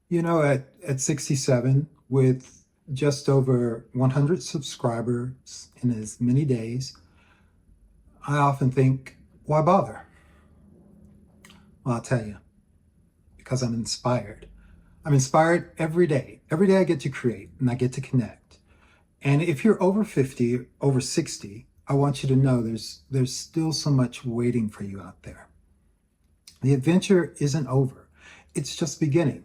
At 67, with just over 100 subscribers in as many days, I often think, why bother? Well, I'll tell you, because I'm inspired. I'm inspired every day. Every day I get to create and I get to connect. And if you're over 50, over 60, I want you to know there's still so much waiting for you out there. The adventure isn't over. It's just beginning.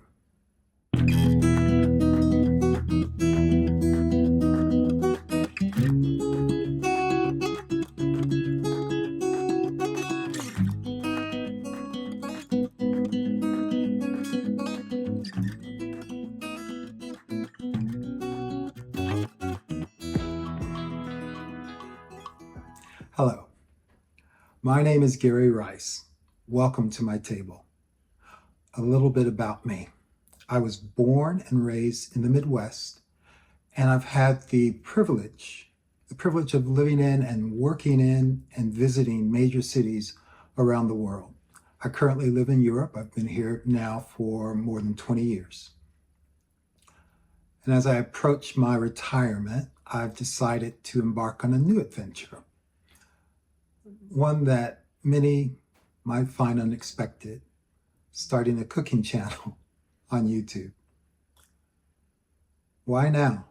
Hello, my name is Gary Rice. Welcome to my table. A little bit about me. I was born and raised in the Midwest, and I've had the privilege of living in and working in and visiting major cities around the world. I currently live in Europe. I've been here now for more than 20 years. And as I approach my retirement, I've decided to embark on a new adventure, one that many might find unexpected, starting a cooking channel on YouTube. Why now?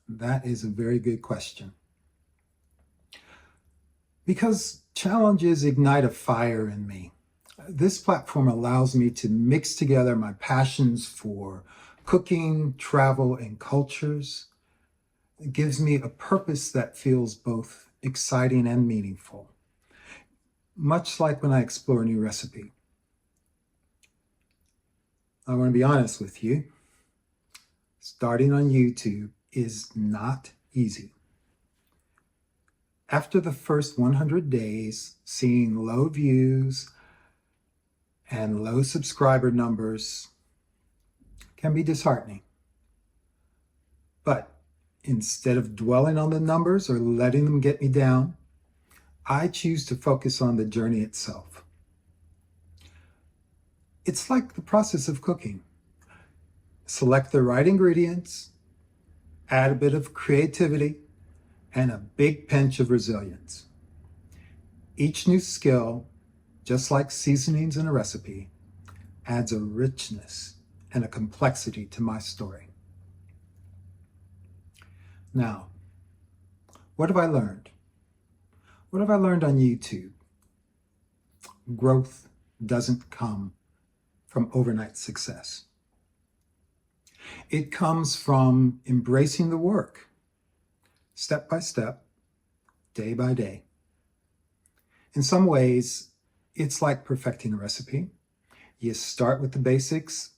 That is a very good question. Because challenges ignite a fire in me. This platform allows me to mix together my passions for cooking, travel, and cultures. It gives me a purpose that feels both exciting and meaningful, much like when I explore a new recipe. I want to be honest with you. Starting on YouTube is not easy. After the first 100 days, seeing low views and low subscriber numbers can be disheartening. But instead of dwelling on the numbers or letting them get me down, I choose to focus on the journey itself. It's like the process of cooking. Select the right ingredients, add a bit of creativity, and a big pinch of resilience. Each new skill, just like seasonings in a recipe, adds a richness and a complexity to my story. Now, what have I learned? What have I learned on YouTube? Growth doesn't come from overnight success. It comes from embracing the work, step by step, day by day. In some ways, it's like perfecting a recipe. You start with the basics,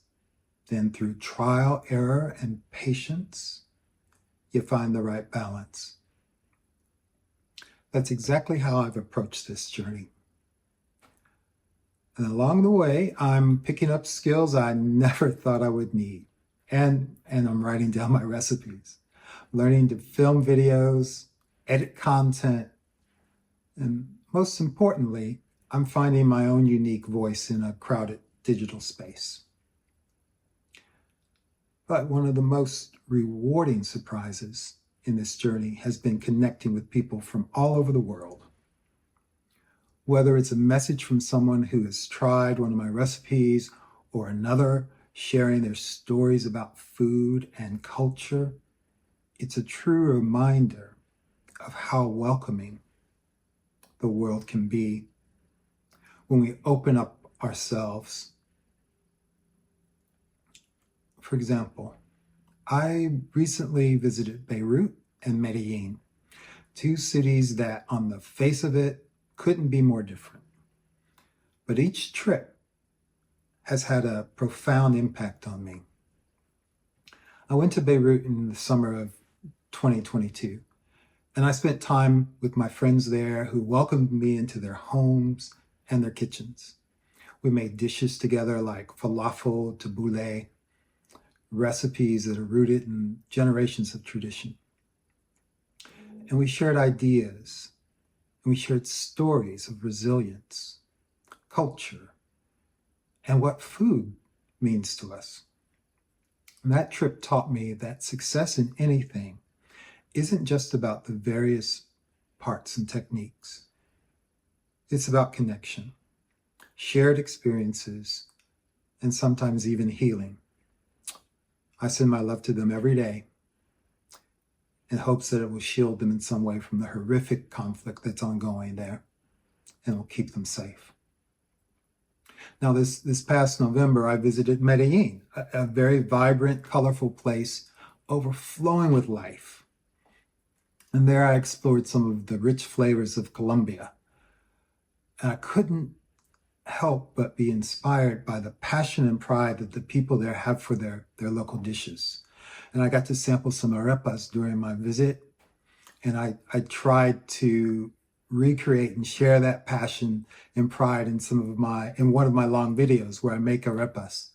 then through trial, error, and patience, you find the right balance. That's exactly how I've approached this journey. And along the way, I'm picking up skills I never thought I would need. And I'm writing down my recipes, learning to film videos, edit content, and most importantly, I'm finding my own unique voice in a crowded digital space. But one of the most rewarding surprises in this journey has been connecting with people from all over the world. Whether it's a message from someone who has tried one of my recipes or another sharing their stories about food and culture, it's a true reminder of how welcoming the world can be when we open up ourselves. For example, I recently visited Beirut and Medellin, two cities that on the face of it couldn't be more different. But each trip has had a profound impact on me. I went to Beirut in the summer of 2022, and I spent time with my friends there who welcomed me into their homes and their kitchens. We made dishes together like falafel, tabbouleh, recipes that are rooted in generations of tradition. And we shared ideas, and we shared stories of resilience, culture, and what food means to us. And that trip taught me that success in anything isn't just about the various parts and techniques. It's about connection, shared experiences, and sometimes even healing. I send my love to them every day in hopes that it will shield them in some way from the horrific conflict that's ongoing there and will keep them safe. Now, this past November, I visited Medellin, a very vibrant, colorful place overflowing with life. And there I explored some of the rich flavors of Colombia. And I couldn't help but be inspired by the passion and pride that the people there have for their local dishes. And I got to sample some arepas during my visit. And I tried to recreate and share that passion and pride in one of my long videos where I make arepas.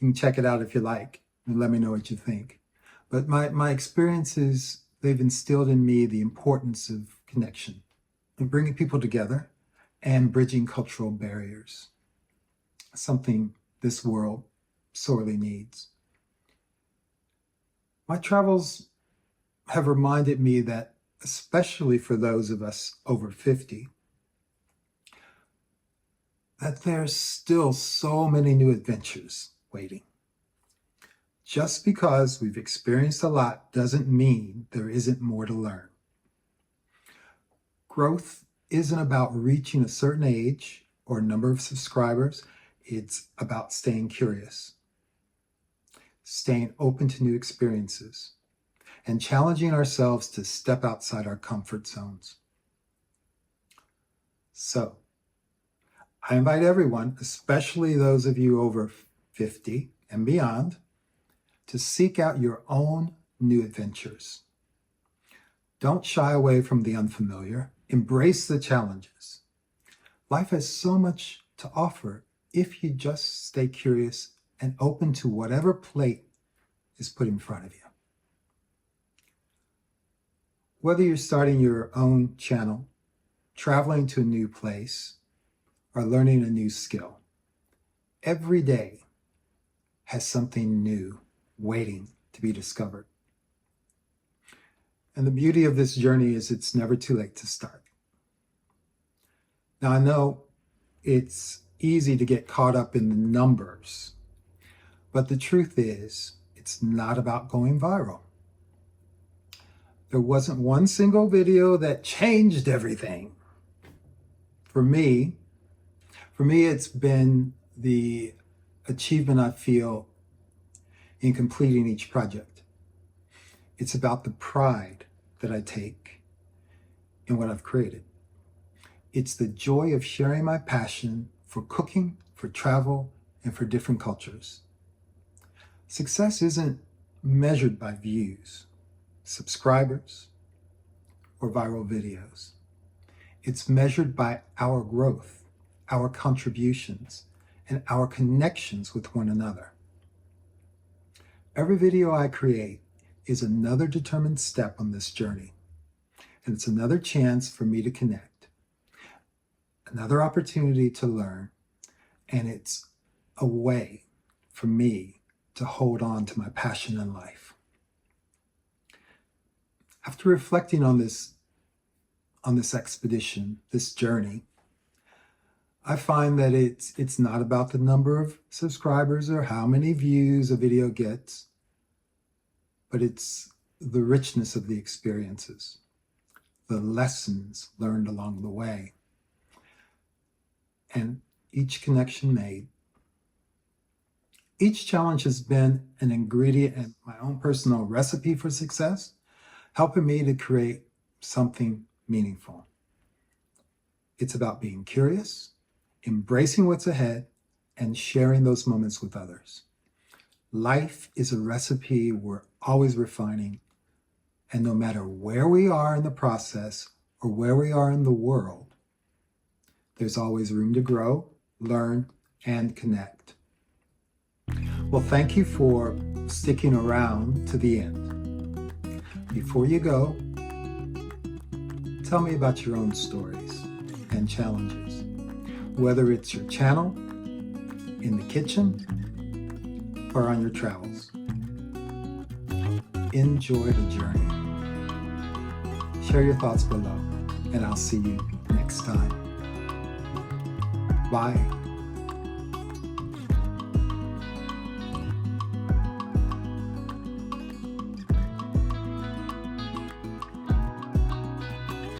You can check it out if you like and let me know what you think. But my experiences, they've instilled in me the importance of connection and bringing people together and bridging cultural barriers, something this world sorely needs. My travels have reminded me that, especially for those of us over 50, that there's still so many new adventures waiting. Just because we've experienced a lot doesn't mean there isn't more to learn. Growth isn't about reaching a certain age or number of subscribers. It's about staying curious, staying open to new experiences, and challenging ourselves to step outside our comfort zones. So, I invite everyone, especially those of you over 50 and beyond, to seek out your own new adventures. Don't shy away from the unfamiliar. Embrace the challenges. Life has so much to offer if you just stay curious and open to whatever plate is put in front of you. Whether you're starting your own channel, traveling to a new place, or learning a new skill, every day has something new waiting to be discovered. And the beauty of this journey is it's never too late to start. Now, I know it's easy to get caught up in the numbers, but the truth is, it's not about going viral. There wasn't one single video that changed everything. For me, it's been the achievement I feel in completing each project. It's about the pride that I take in what I've created. It's the joy of sharing my passion for cooking, for travel, and for different cultures. Success isn't measured by views, subscribers, or viral videos. It's measured by our growth, our contributions, and our connections with one another. Every video I create is another determined step on this journey, and it's another chance for me to connect, another opportunity to learn, and it's a way for me to hold on to my passion in life. After reflecting on this expedition, this journey, I find that it's not about the number of subscribers or how many views a video gets, but it's the richness of the experiences, the lessons learned along the way, and each connection made. Each challenge has been an ingredient in my own personal recipe for success, helping me to create something meaningful. It's about being curious, embracing what's ahead, and sharing those moments with others. Life is a recipe we're always refining, and no matter where we are in the process or where we are in the world, there's always room to grow, learn, and connect. Well, thank you for sticking around to the end. Before you go, tell me about your own stories and challenges, whether it's your channel, in the kitchen, far on your travels. Enjoy the journey. Share your thoughts below, and I'll see you next time. Bye.